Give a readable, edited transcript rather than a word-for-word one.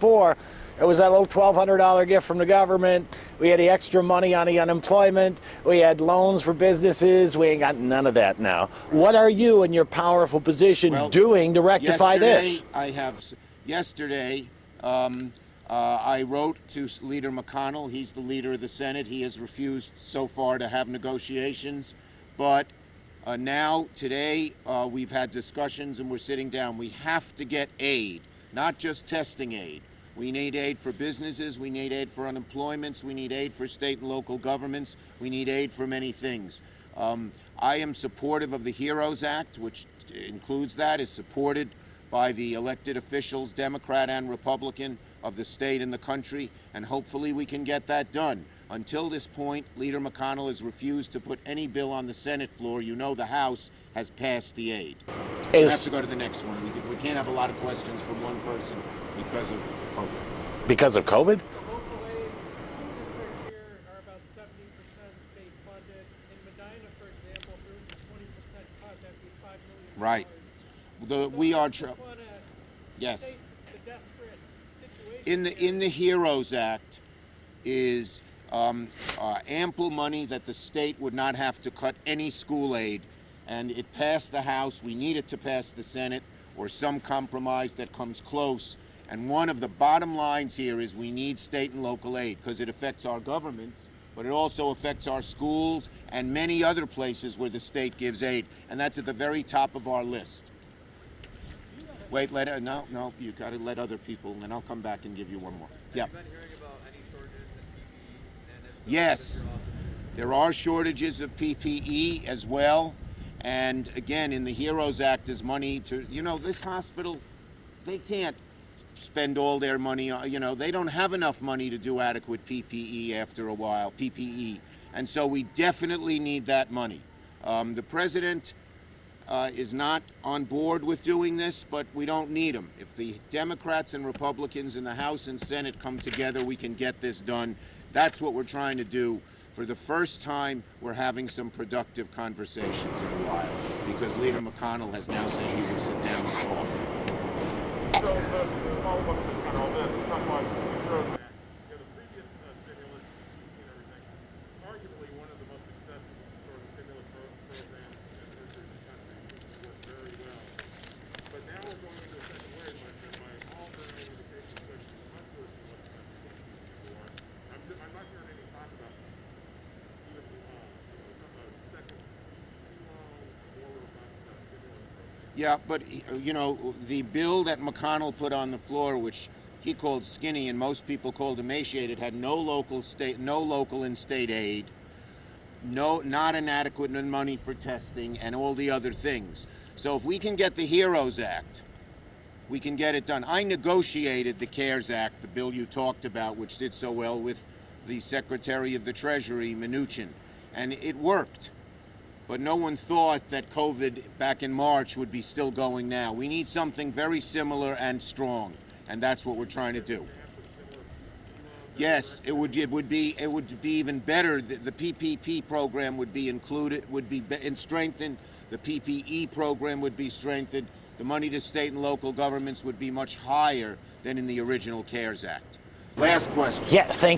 before. It was that little $1,200 gift from the government. We had the extra money on the unemployment. We had loans for businesses. We ain't got none of that now. What are you in your powerful position doing to rectify this? Yesterday, I wrote to Leader McConnell. He's the leader of the Senate. He has refused so far to have negotiations. But now, today, we've had discussions and we're sitting down. We have to get aid, not just testing aid. We need aid for businesses, we need aid for unemployments, we need aid for state and local governments, we need aid for many things. I am supportive of the HEROES Act, which includes that, is supported by the elected officials, Democrat and Republican, of the state and the country, and hopefully we can get that done. Until this point, Leader McConnell has refused to put any bill on the Senate floor. You know the House has passed the aid. We have to go to the next one. We can't have a lot of questions from one person because of COVID. Because of COVID? The local aid, the school districts here are about 70% state funded. In Medina, for example, if there was a 20% cut, that'd be $5 million. Right. Yes. The desperate situation in the HEROES Act is ample money that the state would not have to cut any school aid, and it passed the House. We need it to pass the Senate or some compromise that comes close. And one of the bottom lines here is we need state and local aid because it affects our governments, but it also affects our schools and many other places where the state gives aid, and that's at the very top of our list. Wait, no, you got to let other people, and then I'll come back and give you one more. Yeah. Have you been hearing about any shortages in PPE? Yes, there are shortages of PPE as well, and again, in the HEROES Act is money to, this hospital, they can't spend all their money on, they don't have enough money to do adequate PPE after a while, and so we definitely need that money. The president is not on board with doing this, but we don't need him. If the Democrats and Republicans in the House and Senate come together, we can get this done. That's what we're trying to do. For the first time, we're having some productive conversations in a while, because Leader McConnell has now said he will sit down and talk. So, to follow up on all this, talk about the HEROES Act. The previous stimulus and everything, arguably one of the most successful sort of stimulus programs in the history of the country. It worked very well. But now we're going into a second wave, and by all the indications, I'm not sure it's what the country before. I'm not hearing any talk about even some second, more robust stimulus program. Yeah, but, the bill that McConnell put on the floor, which he called skinny and most people called emaciated, had no local and state aid, not inadequate money for testing, and all the other things. So if we can get the HEROES Act, we can get it done. I negotiated the CARES Act, the bill you talked about, which did so well, with the Secretary of the Treasury, Mnuchin, and it worked. But no one thought that COVID back in March would be still going now. We need something very similar and strong, and that's what we're trying to do. Yes, it would be even better. The PPP program would be included, strengthened. The PPE program would be strengthened. The money to state and local governments would be much higher than in the original CARES Act. Last question. Yes, thank you.